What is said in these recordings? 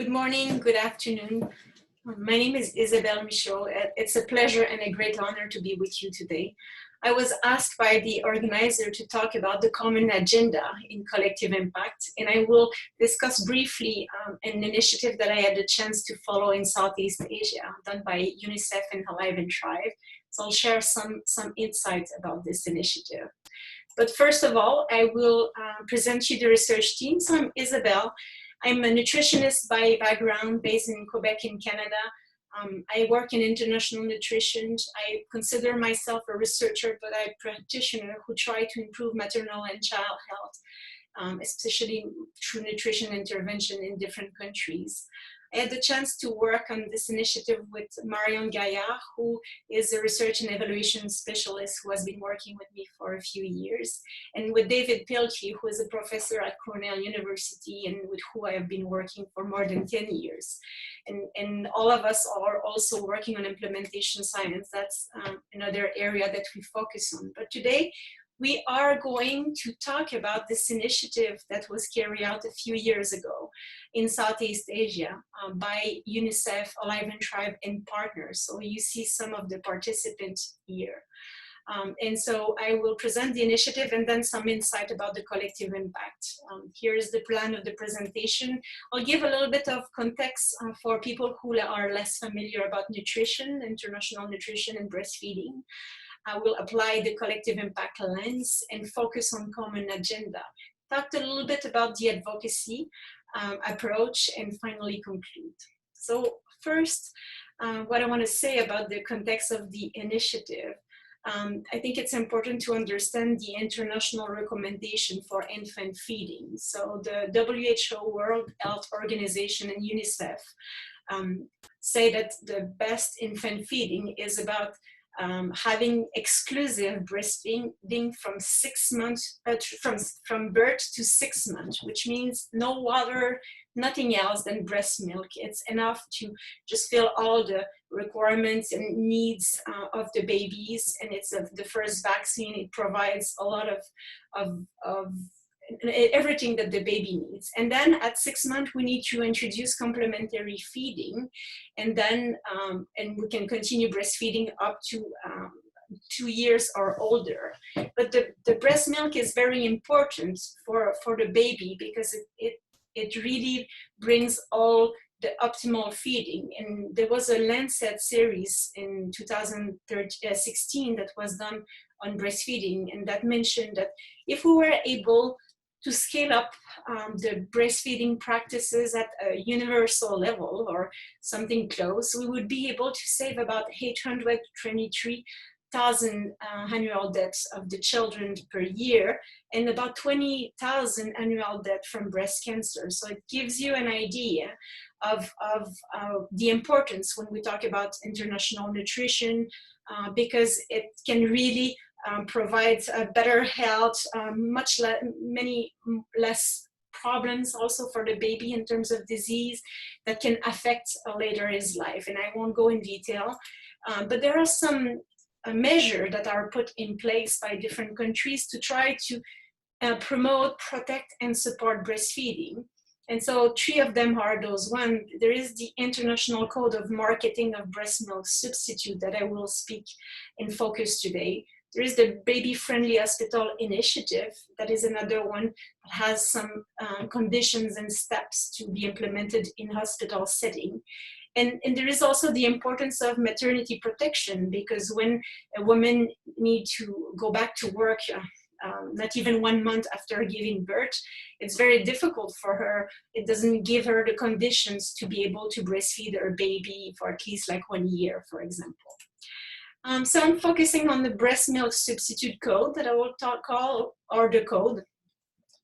Good morning, good afternoon. My name is Isabelle Michaud. It's a pleasure and a great honor to be with you today. I was asked by the organizer to talk about the common agenda in collective impact, and I will discuss briefly an initiative that I had the chance to follow in Southeast Asia, done by UNICEF and Alive and Thrive. So I'll share some insights about this initiative. But first of all, I will present you the research team. So I'm Isabelle. I'm a nutritionist by background based in Quebec in Canada. I work in international nutrition. I consider myself a researcher, but I'm a practitioner who try to improve maternal and child health, especially through nutrition intervention in different countries. I had the chance to work on this initiative with Marion Gaillard, who is a research and evaluation specialist who has been working with me for a few years, and with David Pilkey, who is a professor at Cornell University and with who I have been working for more than 10 years. And all of us are also working on implementation science. That's another area that we focus on. But today, we are going to talk about this initiative that was carried out a few years ago in Southeast Asia by UNICEF, Alive and Thrive, and partners. So you see some of the participants here. And so I will present the initiative and then some insight about the collective impact. Here's the plan of the presentation. I'll give a little bit of context for people who are less familiar about nutrition, international nutrition and breastfeeding. I will apply the collective impact lens and focus on common agenda. Talked a little bit about the advocacy approach and finally conclude. So first, what I want to say about the context of the initiative. I think it's important to understand the international recommendation for infant feeding. So the WHO, World Health Organization, and UNICEF say that the best infant feeding is about having exclusive breastfeeding from 6 months, from birth to 6 months, which means no water, nothing else than breast milk. It's enough to just fill all the requirements and needs of the babies, and it's the first vaccine. It provides a lot of everything that the baby needs. And then at 6 months, we need to introduce complementary feeding, and then and we can continue breastfeeding up to 2 years or older. But the breast milk is very important for the baby because it really brings all the optimal feeding. And there was a Lancet series in 2016 that was done on breastfeeding, and that mentioned that if we were able to scale up the breastfeeding practices at a universal level or something close, we would be able to save about 823,000 annual deaths of the children per year and about 20,000 annual deaths from breast cancer. So it gives you an idea of the importance when we talk about international nutrition because it can really provides a better health, many less problems also for the baby in terms of disease that can affect later his life. And I won't go in detail, but there are some measures that are put in place by different countries to try to promote, protect, and support breastfeeding. And so 3 of them are those. One, there is the International Code of Marketing of Breast Milk Substitute that I will speak in focus today. There is the Baby Friendly Hospital Initiative. That is another one that has some conditions and steps to be implemented in hospital setting. And there is also the importance of maternity protection, because when a woman needs to go back to work, not even 1 month after giving birth, it's very difficult for her. It doesn't give her the conditions to be able to breastfeed her baby for at least like 1 year, for example. So I'm focusing on the breast milk substitute code that I will call, or the code.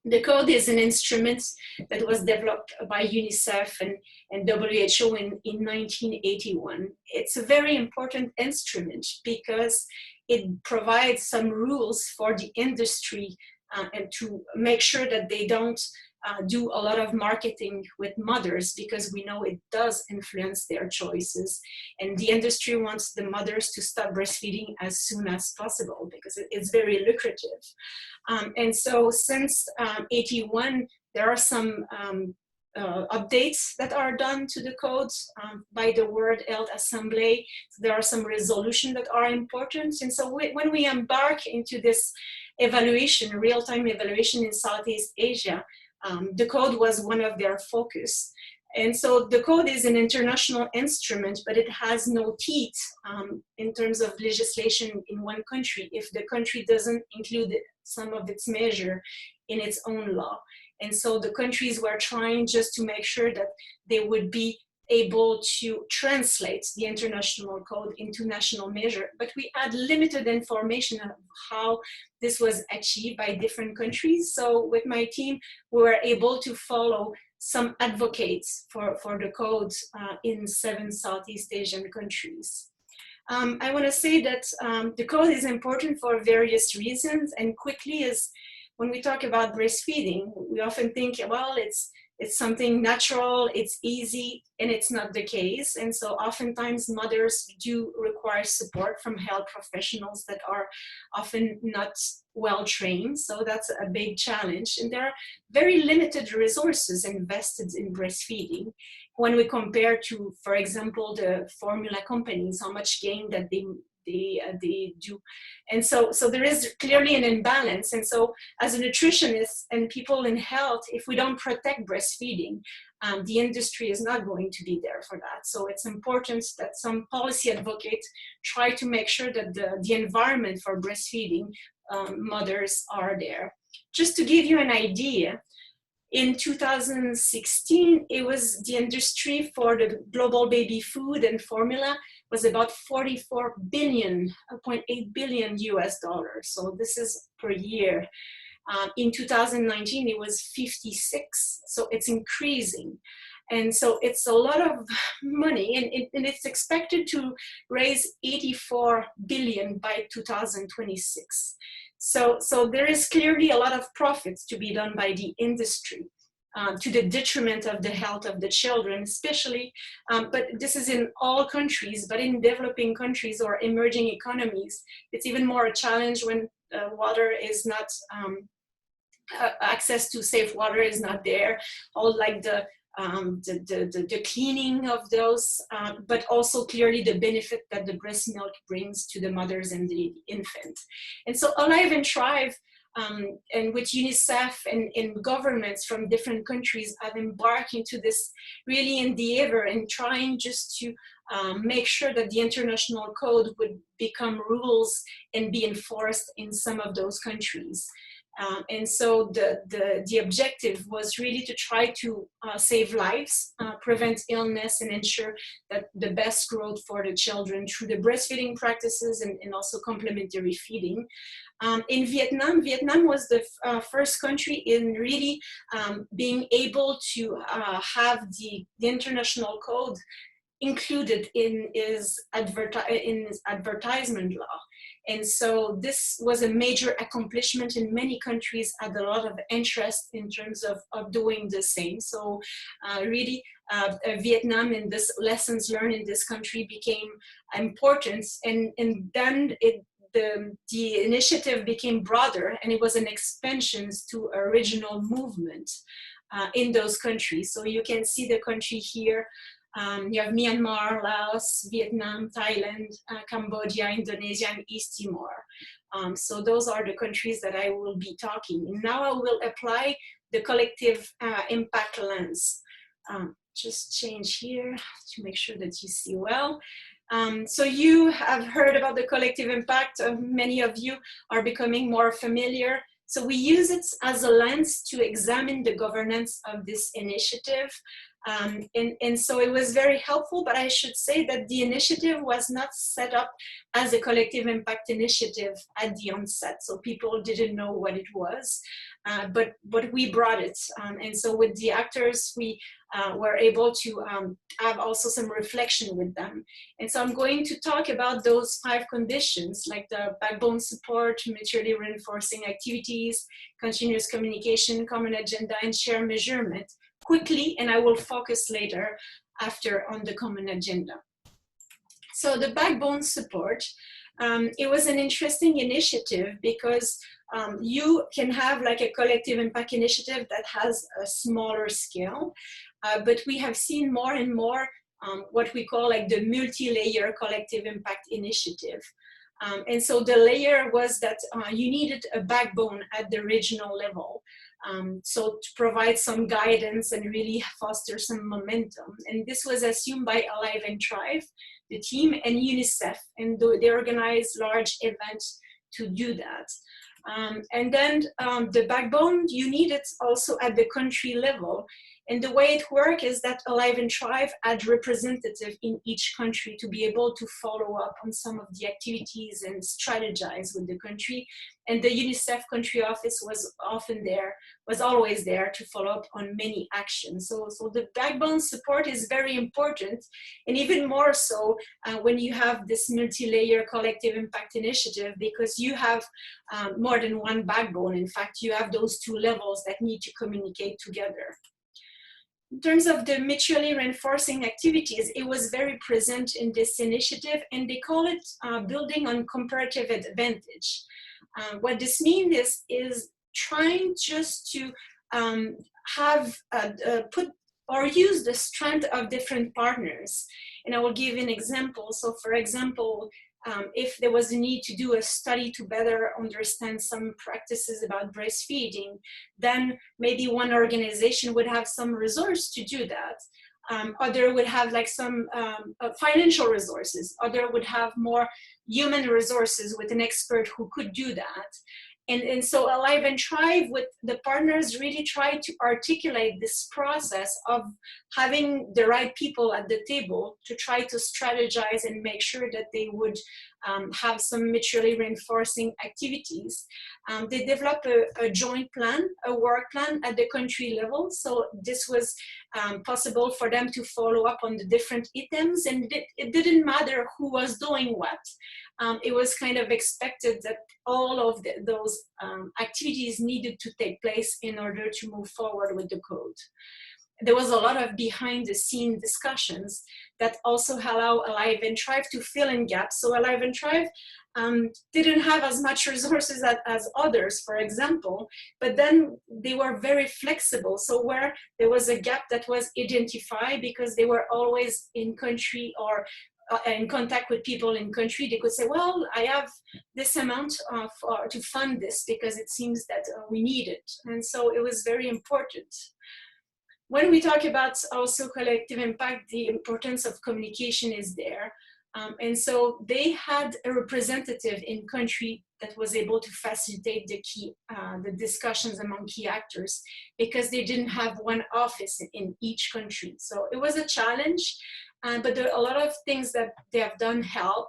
The code is an instrument that was developed by UNICEF and WHO in 1981. It's a very important instrument because it provides some rules for the industry and to make sure that they don't do a lot of marketing with mothers, because we know it does influence their choices. And the industry wants the mothers to stop breastfeeding as soon as possible because it's very lucrative. And so since 81, there are some updates that are done to the codes by the World Health Assembly. So there are some resolutions that are important. And so when we embark into this evaluation, real-time evaluation in Southeast Asia, the code was one of their focus. And so the code is an international instrument, but it has no teeth in terms of legislation in one country if the country doesn't include some of its measure in its own law. And so the countries were trying just to make sure that they would be able to translate the international code into national measure, but we had limited information of how this was achieved by different countries. So with my team, we were able to follow some advocates for the codes in 7 Southeast Asian countries. I want to say that the code is important for various reasons, and quickly is when we talk about breastfeeding, we often think, well, it's something natural, it's easy, and it's not the case. And so oftentimes mothers do require support from health professionals that are often not well trained. So that's a big challenge. And there are very limited resources invested in breastfeeding when we compare to, for example, the formula companies, how much gain that they do. And so there is clearly an imbalance. And so as a nutritionist and people in health, if we don't protect breastfeeding, the industry is not going to be there for that. So it's important that some policy advocates try to make sure that the environment for breastfeeding mothers are there. Just to give you an idea, in 2016, it was the industry for the global baby food and formula was about 44 billion, 0.8 billion US dollars. So this is per year. In 2019, it was 56. So it's increasing. And so it's a lot of money, and it's expected to raise 84 billion by 2026. So there is clearly a lot of profits to be done by the industry to the detriment of the health of the children, especially, but this is in all countries, but in developing countries or emerging economies, it's even more a challenge when water is not, access to safe water is not there, or like the cleaning of those, but also clearly the benefit that the breast milk brings to the mothers and the infant. And so Alive and Thrive, and with UNICEF and governments from different countries have embarked into this really endeavor and trying just to make sure that the international code would become rules and be enforced in some of those countries. And so the objective was really to try to save lives, prevent illness, and ensure that the best growth for the children through the breastfeeding practices and also complementary feeding. In Vietnam was the first country in really being able to have the international code included in his advertisement law. And so this was a major accomplishment, and many countries had a lot of interest in terms of doing the same. So really Vietnam and this lessons learned in this country became important, and then the initiative became broader, and it was an expansion to a regional movement in those countries. So you can see the country here. You have Myanmar, Laos, Vietnam, Thailand, Cambodia, Indonesia, and East Timor. So those are the countries that I will be talking. And now I will apply the collective impact lens. Just change here to make sure that you see well. So you have heard about the collective impact. Many of you are becoming more familiar. So we use it as a lens to examine the governance of this initiative. And so it was very helpful, but I should say that the initiative was not set up as a collective impact initiative at the onset. So people didn't know what it was, but we brought it. And so with the actors, we were able to have also some reflection with them. And so I'm going to talk about those 5 conditions, like the backbone support, mutually reinforcing activities, continuous communication, common agenda, and shared measurement quickly, and I will focus later after on the common agenda. So the backbone support, it was an interesting initiative because You can have like a collective impact initiative that has a smaller scale, but we have seen more and more what we call like the multi-layer collective impact initiative. And so the layer was that you needed a backbone at the regional level. So to provide some guidance and really foster some momentum. And this was assumed by Alive and Thrive, the team, and UNICEF, and they organized large events to do that. And then the backbone, you need it also at the country level. And the way it worked is that Alive and Thrive had representatives in each country to be able to follow up on some of the activities and strategize with the country. And the UNICEF country office was always there to follow up on many actions. So the backbone support is very important, and even more so when you have this multi-layer collective impact initiative, because you have more than one backbone. In fact, you have those two levels that need to communicate together. In terms of the mutually reinforcing activities, it was very present in this initiative, and they call it building on comparative advantage. What this means is trying just to put or use the strength of different partners. And I will give an example. So for example, if there was a need to do a study to better understand some practices about breastfeeding, then maybe one organization would have some resource to do that. Other would have like some financial resources. Other would have more human resources with an expert who could do that. And so Alive and Thrive with the partners really try to articulate this process of having the right people at the table to try to strategize and make sure that they would have some mutually reinforcing activities. They developed a joint plan, a work plan at the country level. So this was possible for them to follow up on the different items, and it didn't matter who was doing what. It was kind of expected that all of those activities needed to take place in order to move forward with the code. There was a lot of behind-the-scene discussions that also allow Alive and Thrive to fill in gaps. So Alive and Thrive didn't have as much resources as others, for example, but then they were very flexible. So where there was a gap that was identified because they were always in country or in contact with people in country, they could say, well, I have this amount to fund this because it seems that we need it. And so it was very important. When we talk about also collective impact, the importance of communication is there. And so they had a representative in country that was able to facilitate the discussions among key actors, because they didn't have one office in each country. So it was a challenge, but there are a lot of things that they have done help.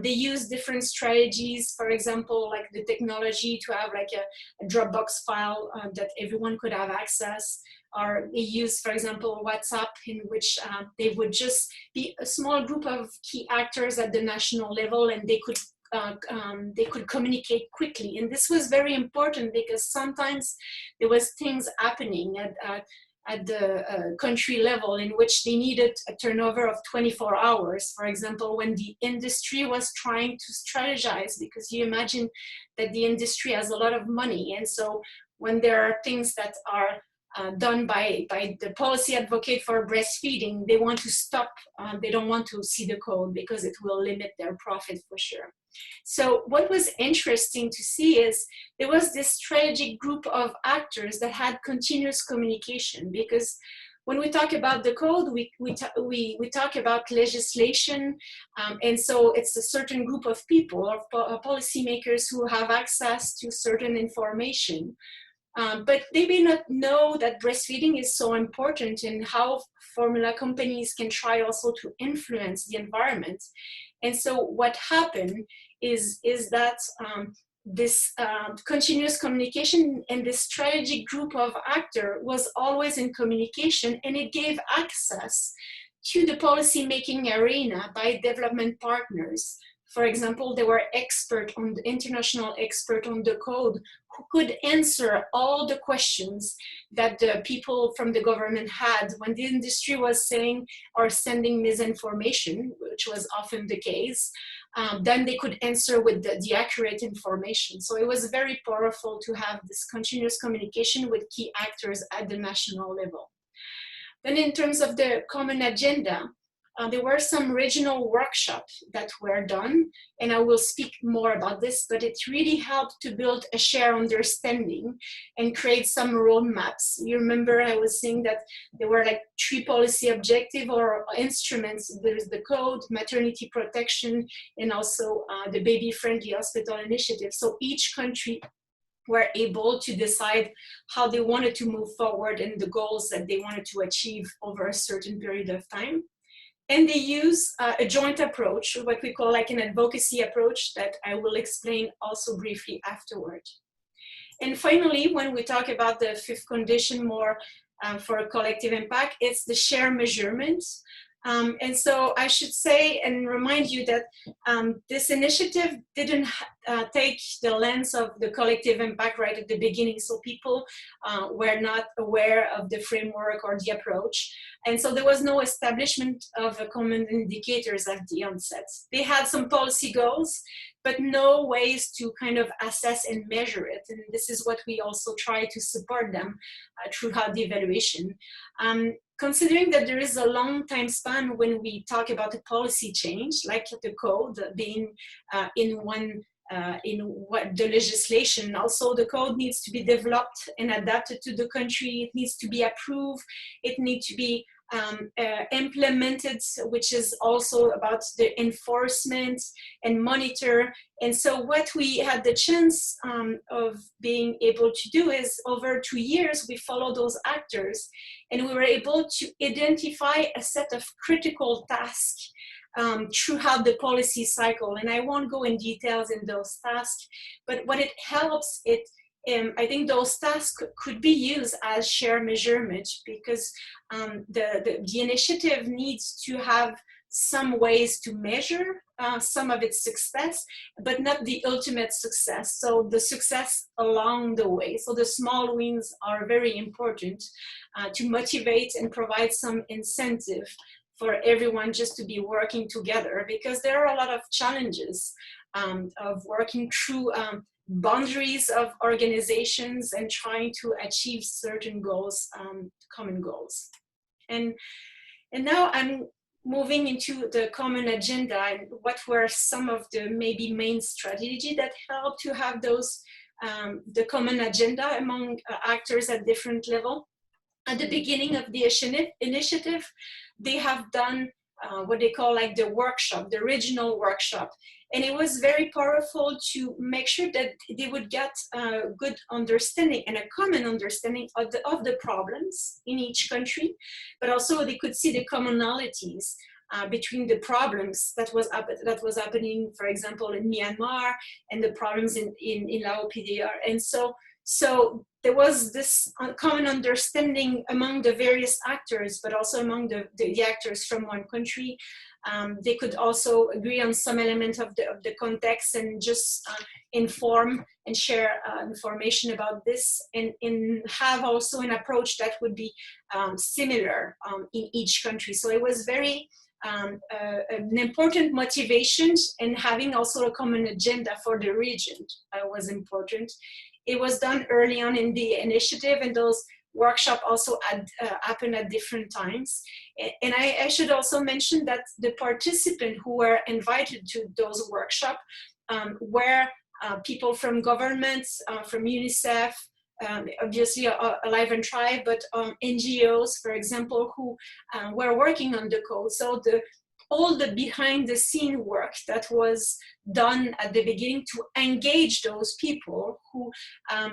They use different strategies, for example, like the technology to have like a Dropbox file that everyone could have access. Or they use, for example, WhatsApp, in which they would just be a small group of key actors at the national level, and they could communicate quickly. And this was very important because sometimes there was things happening at the country level in which they needed a turnover of 24 hours. For example, when the industry was trying to strategize, because you imagine that the industry has a lot of money. And so when there are things that are done by the policy advocate for breastfeeding, they want to stop. They don't want to see the code because it will limit their profit for sure. So what was interesting to see is there was this strategic group of actors that had continuous communication, because when we talk about the code, we talk about legislation, and so it's a certain group of people or policymakers who have access to certain information. But they may not know that breastfeeding is so important and how formula companies can try also to influence the environment. And so what happened is that this continuous communication and this strategic group of actors was always in communication, and it gave access to the policy-making arena by development partners. For example, there were international experts on the code who could answer all the questions that the people from the government had when the industry was saying or sending misinformation, which was often the case. then they could answer with the accurate information. So it was very powerful to have this continuous communication with key actors at the national level. Then in terms of the common agenda, there were some regional workshops that were done, and I will speak more about this, but it really helped to build a shared understanding and create some roadmaps. You remember I was saying that there were like 3 policy objectives or instruments. There's the code, maternity protection, and also the baby-friendly hospital initiative. So each country were able to decide how they wanted to move forward and the goals that they wanted to achieve over a certain period of time. And they use a joint approach, what we call like an advocacy approach that I will explain also briefly afterward. And finally, when we talk about the 5th condition more for a collective impact, it's the shared measurement. And so I should say and remind you that this initiative didn't take the lens of the collective impact right at the beginning. So people were not aware of the framework or the approach. And so there was no establishment of a common indicators at the onset. They had some policy goals, but no ways to kind of assess and measure it. And this is what we also try to support them throughout the evaluation. Considering that there is a long time span when we talk about a policy change, like the code being in what the legislation, also the code needs to be developed and adapted to the country. It needs to be approved. It needs to be implemented, which is also about the enforcement and monitor. And so what we had the chance of being able to do is over 2 years, we followed those actors and we were able to identify a set of critical tasks throughout the policy cycle. And I won't go in details in those tasks, but what it helps, I think those tasks could be used as shared measurement because the initiative needs to have some ways to measure some of its success, but not the ultimate success. So the success along the way. So the small wins are very important to motivate and provide some incentive for everyone just to be working together, because there are a lot of challenges of working through boundaries of organizations and trying to achieve certain goals, common goals. And now I'm moving into the common agenda and what were some of the maybe main strategy that helped to have those, the common agenda among actors at different level. At the beginning of the initiative, they have done what they call like the workshop, the regional workshop. And it was very powerful to make sure that they would get a good understanding and a common understanding of the problems in each country, but also they could see the commonalities between the problems that was happening, for example, in Myanmar and the problems in Lao PDR. And so there was this common understanding among the various actors, but also among the actors from one country. They could also agree on some element of the context and just inform and share information about this and have also an approach that would be similar in each country. So it was very an important motivation, and having also a common agenda for the region was important. It was done early on in the initiative, and those workshops also happened at different times. And I should also mention that the participants who were invited to those workshops were people from governments, from UNICEF, obviously Alive and Thrive, but NGOs, for example, who were working on the code. So all the behind the scene work that was done at the beginning to engage those people who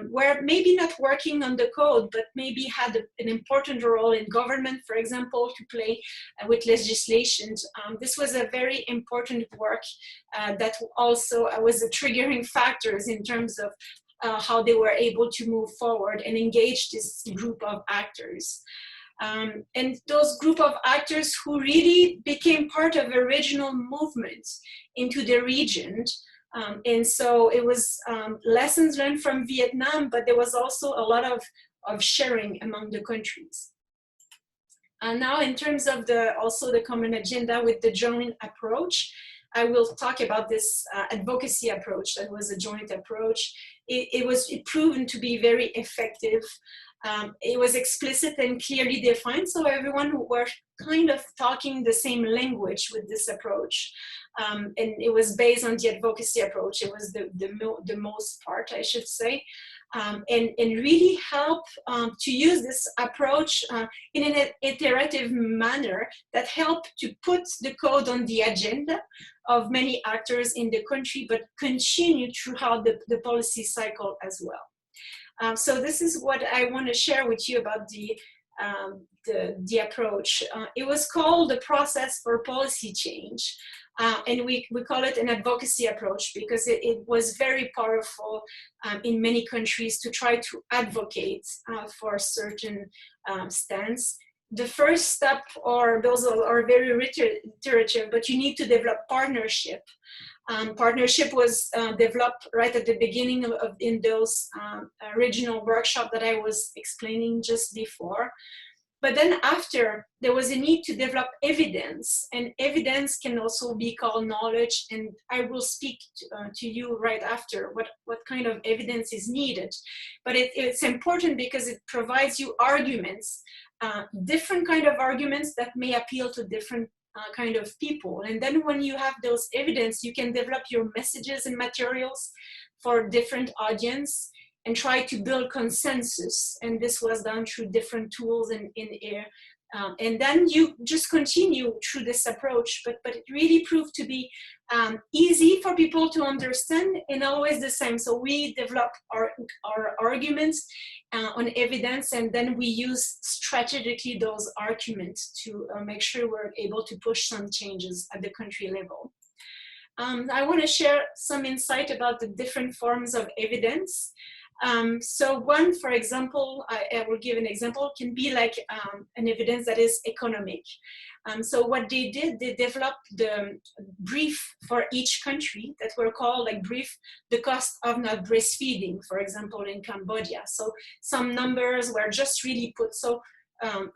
were maybe not working on the code, but maybe had an important role in government, for example, to play with legislation. This was a very important work that also was a triggering factors in terms of how they were able to move forward and engage this group of actors. And those group of actors who really became part of a regional movement into the region. And so it was lessons learned from Vietnam, but there was also a lot of sharing among the countries. And now in terms of also the common agenda with the joint approach, I will talk about this advocacy approach that was a joint approach. It proven to be very effective. It was explicit and clearly defined, so everyone were kind of talking the same language with this approach. And it was based on the advocacy approach. It was the most part, I should say. And really help to use this approach in an iterative manner that help to put the code on the agenda of many actors in the country, but continue throughout the policy cycle as well. So this is what I want to share with you about the approach. It was called the process for policy change. And we call it an advocacy approach because it was very powerful in many countries to try to advocate for a certain stance. The first step, or those are very iterative, but you need to develop partnership. Partnership was developed right at the beginning in those original workshop that I was explaining just before. But then after, there was a need to develop evidence, and evidence can also be called knowledge, and I will speak to you right after what kind of evidence is needed. But it's important because it provides you arguments, different kind of arguments that may appeal to different kind of people. And then when you have those evidence, you can develop your messages and materials for different audience and try to build consensus. And this was done through different tools and then you just continue through this approach, but it really proved to be easy for people to understand and always the same. So we develop our arguments on evidence, and then we use strategically those arguments to make sure we're able to push some changes at the country level. I want to share some insight about the different forms of evidence. So one, for example, I will give an example, can be like an evidence that is economic. So what they did, they developed the brief for each country that were called like brief, the cost of not breastfeeding, for example, in Cambodia. So some numbers were just really put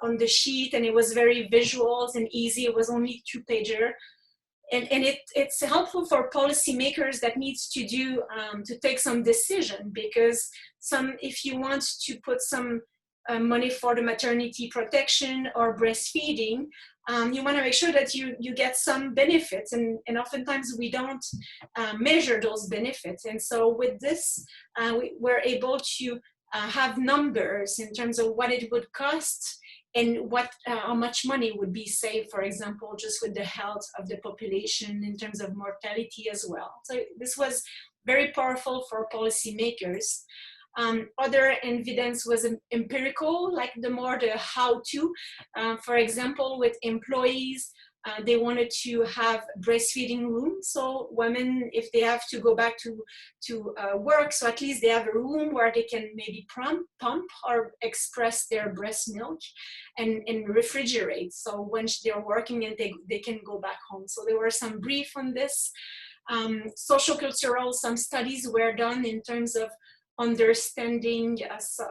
on the sheet, and it was very visuals and easy. It was only 2-pager. And it's helpful for policymakers that needs to do to take some decision, because if you want to put some money for the maternity protection or breastfeeding, you want to make sure that you get some benefits, and oftentimes we don't measure those benefits. And so with this, we're able to have numbers in terms of what it would cost and how much money would be saved, for example, just with the health of the population in terms of mortality as well. So this was very powerful for policymakers. Other evidence was empirical, like the how-to. For example, with employees, they wanted to have breastfeeding rooms. So women, if they have to go back to work, so at least they have a room where they can maybe pump or express their breast milk and refrigerate. So when they're working, and they can go back home. So there were some brief on this. Social cultural, some studies were done in terms of understanding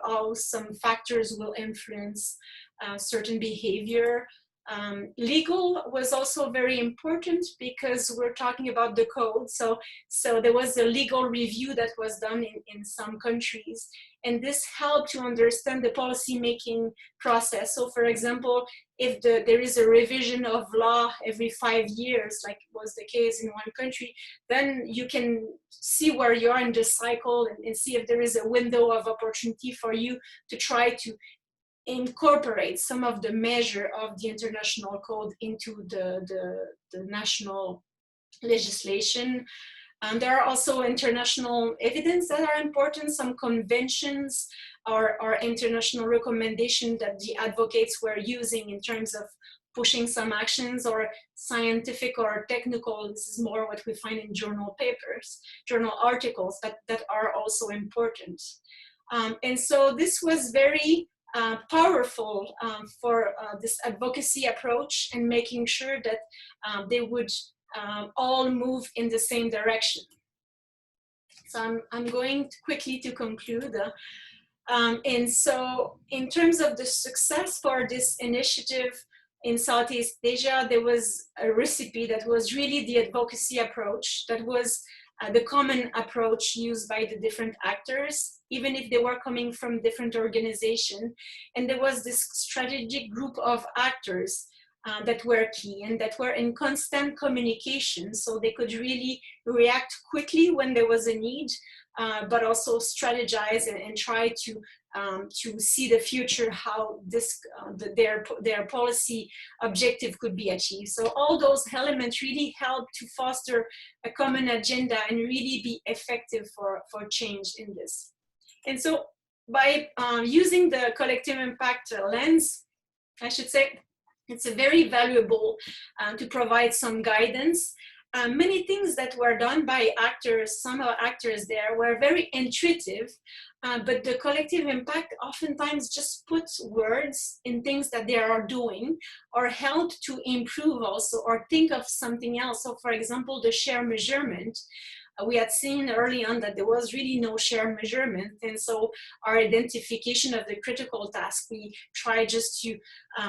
how some factors will influence certain behavior. Legal was also very important because we're talking about the code. So there was a legal review that was done in some countries, and this helped to understand the policy-making process. So for example, if there is a revision of law every 5 years, like was the case in one country, then you can see where you are in the cycle and see if there is a window of opportunity for you to try to incorporate some of the measure of the international code into the national legislation. There are also international evidence that are important, some conventions or international recommendations that the advocates were using in terms of pushing some actions, or scientific or technical. This is more what we find in journal papers, journal articles that are also important. And so this was very powerful for this advocacy approach, and making sure that they would all move in the same direction. So I'm going quickly to conclude. And so in terms of the success for this initiative in Southeast Asia, there was a recipe that was really the advocacy approach, that was the common approach used by the different actors, even if they were coming from different organizations. And there was this strategic group of actors that were key and that were in constant communication, so they could really react quickly when there was a need, but also strategize and try to see the future, how this their policy objective could be achieved. So all those elements really help to foster a common agenda and really be effective for change in this. And so by using the collective impact lens, I should say, it's a very valuable to provide some guidance. Many things that were done by actors, some actors there, were very intuitive, but the collective impact oftentimes just puts words in things that they are doing, or help to improve also, or think of something else. So for example, the share measurement, we had seen early on that there was really no share measurement, and so our identification of the critical task, we try just to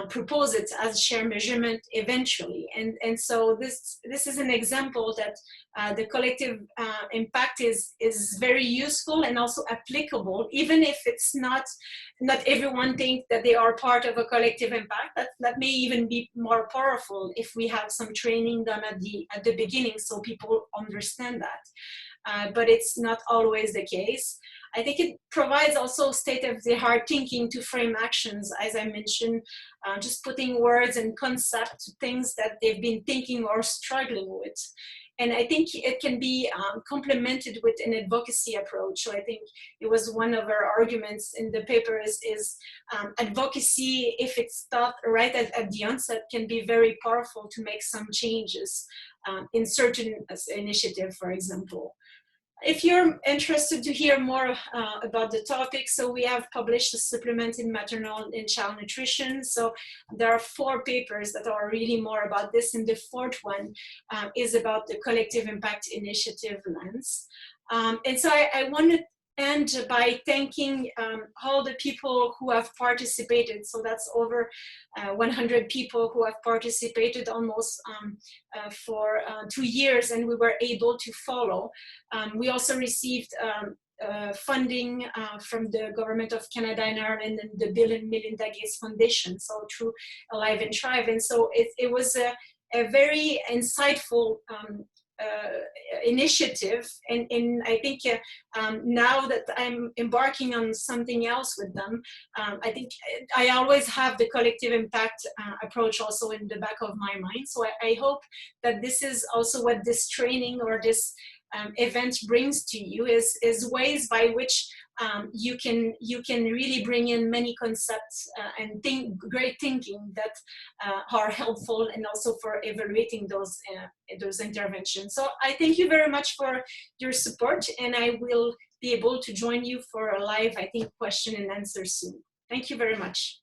propose it as share measurement eventually. And so this is an example that the collective impact is very useful and also applicable, even if it's not everyone think that they are part of a collective impact. That may even be more powerful if we have some training done at the beginning, so people understand that. But it's not always the case. I think it provides also state-of-the-art thinking to frame actions, as I mentioned, just putting words and concepts to things that they've been thinking or struggling with. And I think it can be complemented with an advocacy approach. So I think it was one of our arguments in the paper is advocacy, if it's thought right at the onset, can be very powerful to make some changes in certain initiative, for example. If you're interested to hear more about the topic, so we have published a supplement in maternal and child nutrition. So there are 4 papers that are really more about this, and the 4th one is about the collective impact initiative lens. And so I want to end by thanking all the people who have participated. So that's over 100 people who have participated almost for 2 years, and we were able to follow. We also received funding from the government of Canada and Ireland and the Bill and Melinda Gates Foundation, so through Alive and Thrive. And so it was a very insightful initiative, and I think now that I'm embarking on something else with them, I think I always have the collective impact approach also in the back of my mind. So I hope that this is also what this training or this event brings to you, is ways by which you can really bring in many concepts and great thinking that are helpful, and also for evaluating those interventions. So I thank you very much for your support, and I will be able to join you for a live, I think, question and answer soon. Thank you very much.